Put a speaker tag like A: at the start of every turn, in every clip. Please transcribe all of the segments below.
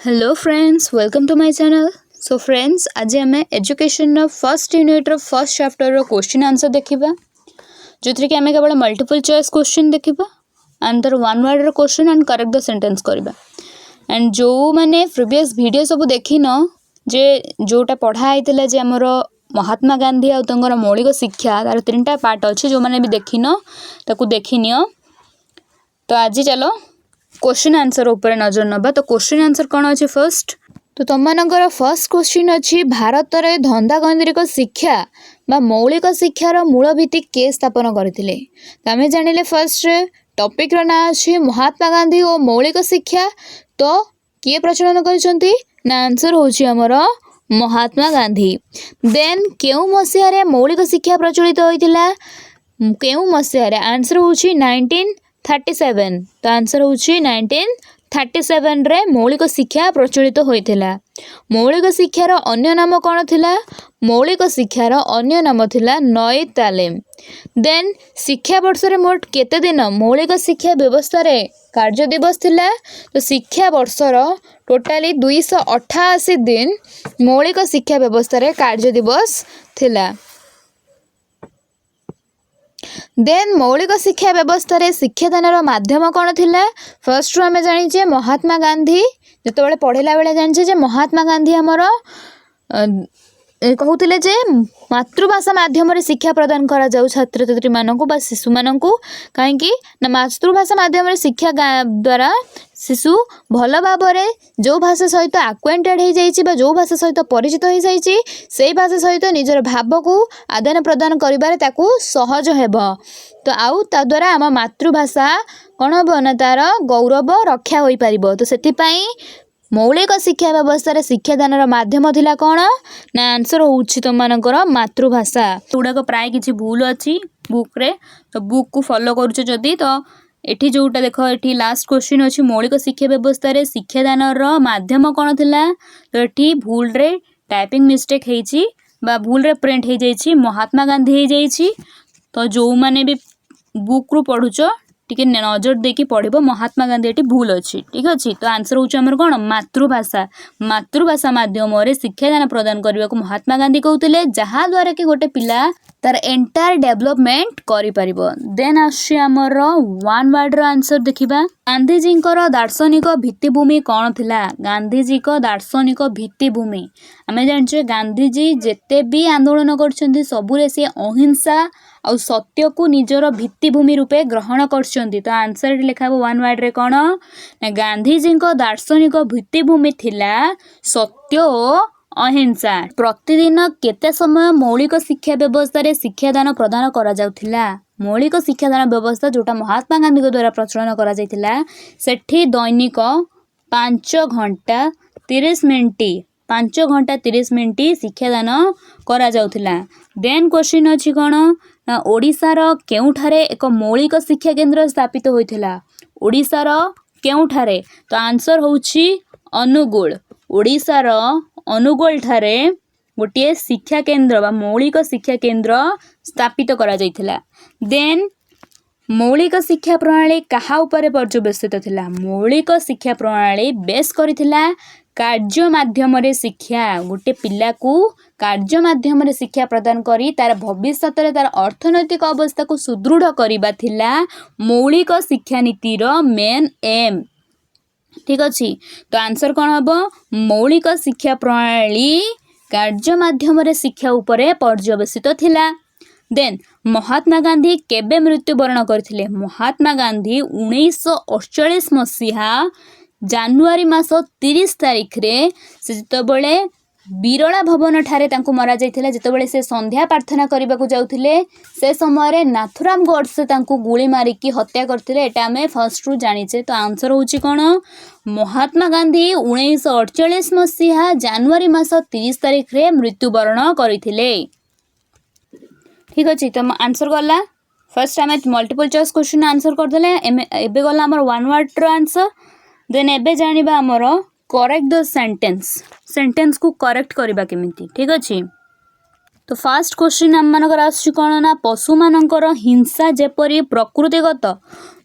A: Hello friends, welcome to my channel. So friends, आज आम education first unit first chapter question answer देखा, जो थी कि आम केवल मल्टीपल चॉइस क्वेश्चन देखा एंड तर one word question and correct the sentence करवा। एंड जो मैंने प्रीवियस वीडियो सब देखिन जे जोटा पढ़ाई जे आमर महात्मा गांधी आर मौलिक शिक्षा तार 3टा पार्ट अच्छे, जो मैंने भी देखिन ताकू देखिनि। तो आज चलो क्वेश्चन आंसर ऊपर नजर नबा। तो क्वेश्चन आंसर कौन अच्छे फर्स्ट, तो तुम मानकर फर्स्ट क्वेश्चन अच्छी भारत में धंदाकेन्द्रिक शिक्षा बा मौलिक शिक्षार मूल भित्ति किए स्थापन करते। आम जानिले फर्स्ट टॉपिक रो ना अच्छी महात्मा गांधी और मौलिक शिक्षा। तो किए प्रचलन कर आंसर होची हमर महात्मा गांधी। देन केउ मसीह मौलिक शिक्षा प्रचलित होइतिला, केउ मसीह आंसर होची 1937। तो आंसर होची 1937 रे मौलिक शिक्षा प्रचलित होइतिला। मौलिक शिक्षार अन्य नाम कौन थिला? मौलिक शिक्षार अन्य नाम थिला नई तालीम। देन शिक्षा वर्ष रे मोट केते दिन मौलिक शिक्षा व्यवस्था रे कार्य दिवस थिला? तो शिक्षा वर्षर टोटाली 288 दिन मौलिक शिक्षा व्यवस्था रे कार्य दिवस थिला। देन मौलिक शिक्षा व्यवस्था रे शिक्षादान माध्यम कौन थिला? फर्स्ट रू आम जानीचे महात्मा गांधी जो पढ़ला बेले जानी महात्मा गांधी आमर कहते जे मातृभाषा माध्यम शिक्षा प्रदान करा जाऊ छात्र छात्री मानक बा शिशु मानक। कहीं ना मातृभाषा माध्यम शिक्षा द्वारा शिशु भल भाव जो भाषा सहित आक्वेंटेड हो जाइए, जो भाषा सहित परिचित हो जाइए, से भाषा सहित निजर भाव को आदान प्रदान करिबारे ताकू सहज हेब। तो आउ ता द्वारा आम मातृभाषा कौन हम ना तार गौरव रक्षा हो पारिबो। तो सेतिपाई मौलिक शिक्षा व्यवस्था रे शिक्षादान माध्यम थिला कौन ना आंसर होउछि तुम मानकर मातृभाषा। गुड़ाक प्राय किछि भूल अच्छी बुक रे, तो बुक को फॉलो करूछ जदी। तो एठी जोटा देख एठी लास्ट क्वेश्चन अछि मौलिक शिक्षा व्यवस्था रे शिक्षादान माध्यम कौन थिला? तो एठी भूल रे टाइपिंग मिस्टेक हेछि बा भूल रे प्रिंट हे जाइछि महात्मा गांधी हे जाइछि। तो जो माने भी बुक रू पढ़ुछ टिके नजर देकी पढ़िबो, महात्मा गांधी एटी भूल अच्छी। ठीक अच्छी। तो आंसर होउछ हमर कोन मातृभाषा। मातृभाषा माध्यम रे शिक्षादान प्रदान करबा को महात्मा गांधी कहउतले, जहा द्वारा कि गोटे पिला तार एंटायर डेवलपमेंट करि परिबो। देन आछि हमर वन वर्ड रो आंसर देखिबा। गांधी जी को दार्शनिक भित्तिभूमि कौन थिला? गांधी जी को दार्शनिक भित्तिभूमि आमे जानछे गांधी जी जेते भी आंदोलन करछन्ती सबुरे से अहिंसा और सत्य को निजर भित्तिभूमि रूपे ग्रहण करछन्ती। तो आंसर लिखाबो वन वर्ड रे कौन ना गांधी जी को दार्शनिक भित्तिभूमि थिला सत्य और अहिंसा। प्रतिदिन केते समय मौलिक शिक्षा व्यवस्था रे शिक्षादान प्रदान करा जाउथिला? मौलिक शिक्षादान व्यवस्था जोटा महात्मा गांधी के द्वारा प्रचलन करा जाइथिला सेठी दैनिक 5 घंटा 30 मिनिट 5 घंटा 30 मिनिट शिक्षादान करा जाउथिला। देन क्वेश्चन अछि कोन ना ओडिसा रो केउठारे एक मौलिक शिक्षा केंद्र स्थापित होइथिला? ओडिसा रो केउठारे? तो आंसर होउछि अनुगुल। ओडिसा रो अनुगुल ठारे गोटे शिक्षा केंद्र बा मौलिक शिक्षा केंद्र स्थापित करा जाइथिला। देन मौलिक शिक्षा प्रणाली कहा उपरे पर्यवेसित थिला? मौलिक शिक्षा प्रणाली बेस करिथिला कार्य माध्यम रे शिक्षा। गोटे पिला को कार्य माध्यम रे शिक्षा प्रदान करी तार भविष्य रे तार अर्थनैतिक अवस्था को सुदृढ़ करिबा थिला मौलिक शिक्षा नीति रो मेन एम। ठीक अच्छी। तो आंसर कौन हम? मौलिक शिक्षा प्रणाली कार्य माध्यम रे शिक्षा उपरे पर्यवेसित थिला। देन महात्मा गांधी केबे मृत्युवरण करथिले? महात्मा गांधी 1948 मसीहा जानुआरी मास 30 तारिख रे से जितबले बिरला भवन ठारे तांको मरा जाइथिला। जितबले से संध्या प्रार्थना करबा को जाउथिले से समय रे नाथुराम गोडसे तांको गुली मारी की हत्या करथिले। एटा हमें फर्स्ट रु जानिचे। तो आंसर होउची कोन? महात्मा गांधी 1948 मसीहा जानुआरी मास 30 तारिख रे मृत्युवरण करथिले। ठीक अछि। तो आंसर गला फर्स्ट आमे मल्टीपल चॉइस क्वेश्चन आंसर कर देले। एबे गला हमर वन वर्ड रो आंसर। देन एबे जानिबा हमर करेक्ट द सेंटेंस। सेंटेंस को करेक्ट करबा केमिति। ठीक अछि। तो फास्ट क्वेश्चन आम मानकर आसुची कौन ना पशु मानकर हिंसा जेपरी प्रकृतिगत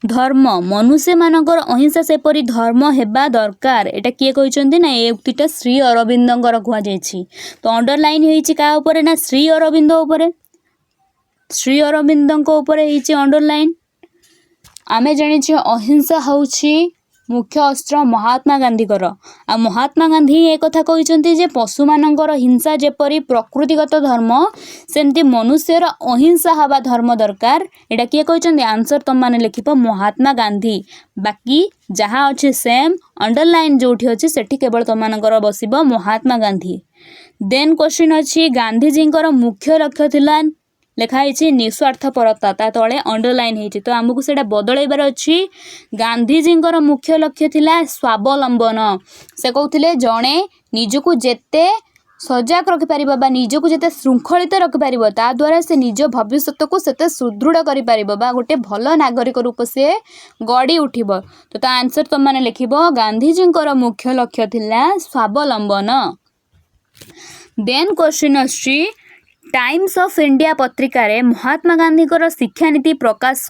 A: धर्म मनुष्य मानकर अहिंसा सेपरी धर्म हेबा दरकार एटा किए कहते ना ए उक्तिटा श्री अरविंदर कहुई। तो अंडरलाइन होती क्या उपरे ना श्री अरविंद उपरे श्री अरविंद अंडरलाइन। आमे जानी अहिंसा होची मुख्य अस्त्र महात्मा गांधी आ महात्मा गांधी एक कथा कहते जे पशु मानकर हिंसा जेपरी प्रकृतिगत धर्म सेमती मनुष्यर अहिंसा हवा धर्म दरकार एटा किए कहते आंसर तुम मैंने लिख महात्मा गांधी। बाकी जहाँ अच्छे सेम अंडरलाइन जो अच्छी सेठी केवल तुम मानकर बसिब महात्मा गांधी। देन क्वेश्चन अच्छी गांधीजी मुख्य लक्ष्य थिला लिखाई निस्वार्थपरता ता तले अंडरलाइन होती। तो आमको से बदलैबार अच्छी गांधीजी मुख्य लक्ष्य थिला स्वावलंबन से कहते जड़े निजको जेते सजाग रखिपर बा निजको जेते श्रृंखलित रखिपर ता द्वारा से निज भविष्यत को सेते सुदृढ़ कर गोटे भल नागरिक रूप से गड़ी उठिब। तो आंसर तुम मैंने लिख गांधीजी मुख्य लक्ष्य थिला स्वावलंबन। देन क्वेश्चन अच्छी टाइम्स ऑफ इंडिया पत्रिका रे महात्मा गांधी शिक्षा नीति प्रकाश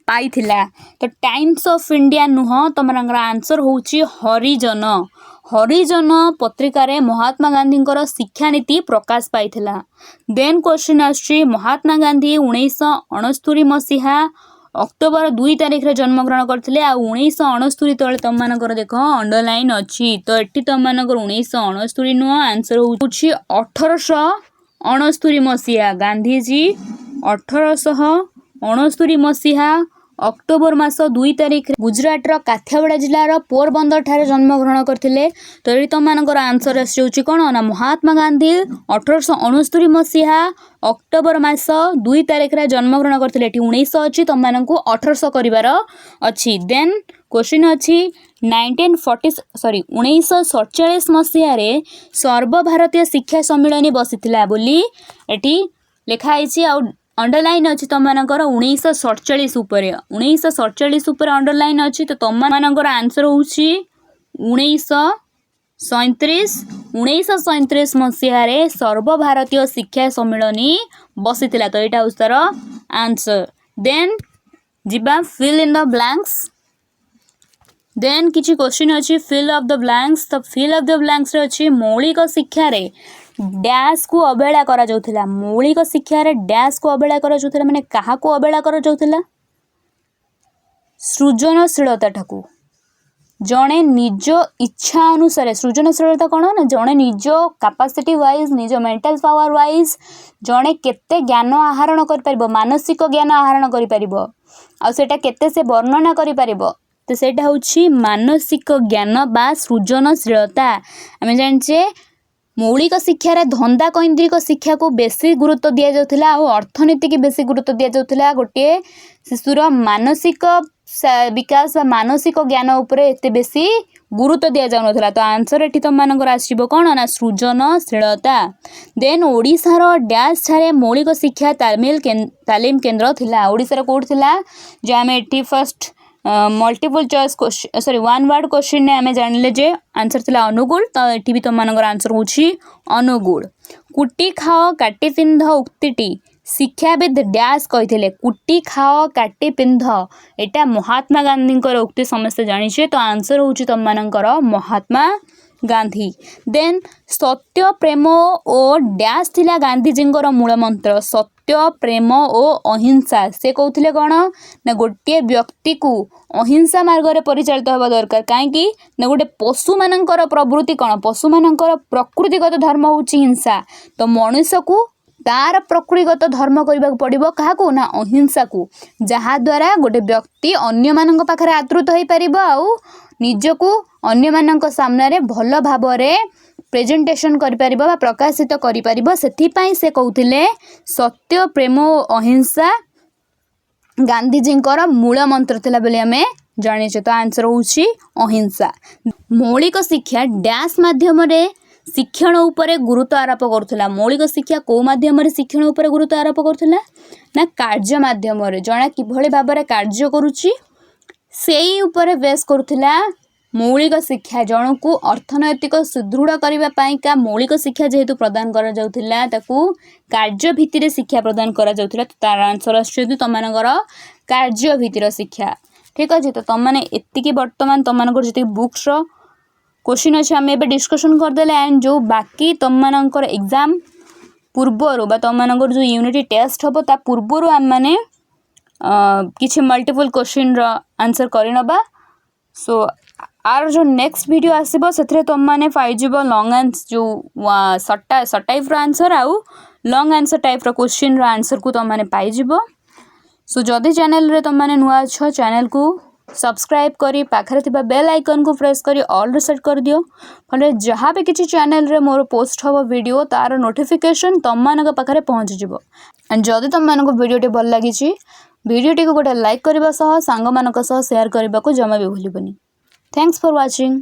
A: पाई थिला। तो टाइम्स ऑफ इंडिया नुह तुम आंसर होची हरिजन हरिजन पत्रिका रे महात्मा गांधी शिक्षा नीति प्रकाश पाई थिला। देन क्वेश्चन आछि महात्मा गांधी 1969 मसीहा अक्टोबर 2 तारिख रे जन्म ग्रहण करथिले आ 1969 तले तुम मानकर देख अंडरलाइन अछि। तो एठी तुम मानकर 1969 नुह आंसर होची 1869 मसीहा। गांधीजी 1869 मसीहा अक्टोबर मास 2 तारिख गुजरात रो काठियावाड़ जिलार पोरबंदर ठारे जन्म ग्रहण करथिले। तो ये तुम मानकर आंसर आसी कौन ना महात्मा गांधी 1869 मसीहा अक्टोबर मास 2 तारिख रे जन्म ग्रहण करथिले। 1900 अच्छी तुम मानक 1800 करिवार अच्छी। देन क्वेश्चन अच्छी 1947 मसीह सर्वभारतीय शिक्षा सम्मिलन बसीथिला बोली एटी लिखाई आ अंडरलाइन अच्छी तुम मानकर 1947 उपरे 1947 उपरे अंडरलाइन अच्छी। तो तुम मानकर आंसर होची 1937 मसीह सर्वभारतीय शिक्षा सम्मिलन बसीथिला। तो यहाँ उस तार आंसर। देन जिबा fill in the blanks. Then किछि क्वेश्चन अच्छी फिल ऑफ द ब्लैंक्स। तो फिल ऑफ द ब्लैंक्स रे अच्छी मौलिक शिक्षा रे डैश को अवहेला करा जाउथिला। मौलिक शिक्षा रे डैश को अवहेला करा जाउथिला माने काहा को अवहेला करा जाउथिला सृजनशीलता ठाकू जड़े निज इच्छा अनुसार सृजनशीलता कौन ना जड़े निज कैपेसिटी वाइज निज मेंटल पावर वाइज जड़े केते ज्ञान आहरण कर मानसिक ज्ञान आहरण कर सेटा केते से वर्णना कर तो सेटा होछि मानसिक ज्ञान बा सृजनशीलता। आम जाने मौलिक शिक्षा धंदा कैंद्रिक शिक्षा को बेसी गुरुत्व दि जाउथिला और अर्थनीति की बेसी गुरुत्व दि जाउथिला। गोटे शिशुर मानसिक विकास मानसिक ज्ञान उपरे एते बेसी गुरुत्व दि जाउनथला। तो आंसर एठी तुम मानकर आसीबो कोन ना सृजनशीलता। देन ओडिशार डैश ठारे मौलिक शिक्षा तालीम केंद्र थिला। ओडिशार कोड थिला जे आमे एठी first multiple choice question sorry one word question ने आमे जानिले जे आंसर थिला अनुगुल। तो एठी भी तुम मानकर आंसर होछि अनुगुल। कुटी खाओ काटी पिंध उक्तिटी शिक्षाविद डैश कही कुटी खाओ काटी पिंध एटा महात्मा गांधी उक्ति समस्ते जानिछे। तो आंसर होछि तुम मानकर महात्मा गांधी। देन सत्य प्रेम ओ डैश थिला गांधीजी मूल मंत्र सत्य प्रेम ओ अहिंसा। से कहते कौन ना गोटे व्यक्ति को अहिंसा मार्ग में परिचालित हवा दरकार कहीं ना गोटे पशु मानकर प्रवृत्ति कौन पशु मानकर प्रकृतिगत धर्म होछि हिंसा। तो मनुष्य को तार प्रकृतिगत धर्म करने पड़ो क्या ना अहिंसा को जहाँ द्वारा गोटे व्यक्ति अन्य मान पाखे आदृत हो पार आउ निजको अन्य मानक सामने भल भाव प्रेजेंटेशन करि प्रकाशित करि परिबो। सेथिपाई से कहते सत्य प्रेम अहिंसा गांधीजी मूल मंत्र थिला बोली आमे जानिछे। तो आंसर होछि अहिंसा। मौलिक शिक्षा डैश माध्यम रे शिक्षण उपरे गुरुत्व आरोप करुला। मौलिक शिक्षा को माध्यम शिक्षण उपरे गुरुत्व आरोप करुला ना कार्य माध्यम जणा किभଳି भाबरे कार्य करुछि सेई उपरे बेस करुला मौलिक शिक्षा जन को अर्थनैतिक सुदृढ़ करने मौलिक शिक्षा जेहेतु प्रदान करा जाउथिला ताकू कार्य भित्तिर शिक्षा प्रदान करा जाउथिला तो तार आंसर आछे तुम मानकर कार्य भित्तिर शिक्षा। ठीक अच्छे तो तुम मैंने एतिकी बर्तमान तुम मानकर जी बुक्स क्वेश्चन अच्छे आम ए डिस्कसन करदे एंड जो बाकी तुम मानकर एग्जाम पूर्वर बा तुम मानकर जो यूनिटी टेस्ट हम ता पूर्वर आम मैंने किसी मल्टीपल क्वेश्चन आंसर करनबा। सो आर जो नेक्स्ट वीडियो आसब से तुम मैंने पाइज लॉन्ग आंसर जो सर्ट टाइप आंसर आउ long answer type question answer को तुम मैंने पाइज। सो जदि चैनल रे तुम मैंने नुआ अच्छ चैनल को सब्सक्राइब करी पाखरे थिबा बेल आइकन को प्रेस करी ऑल रे सेट कर दियो फले जहाँ भी किसी चैनल रे मोर पोस्ट हबो वीडियो तार नोटिफिकेशन तुम मानक पाखरे पहुँच जिवो। एंड जदि तुम मानक वीडियो भल लगी वीडियो को गोटे लाइक करने सांग मानक शेयर करने को जमा भी भूलबनी। Thanks for watching.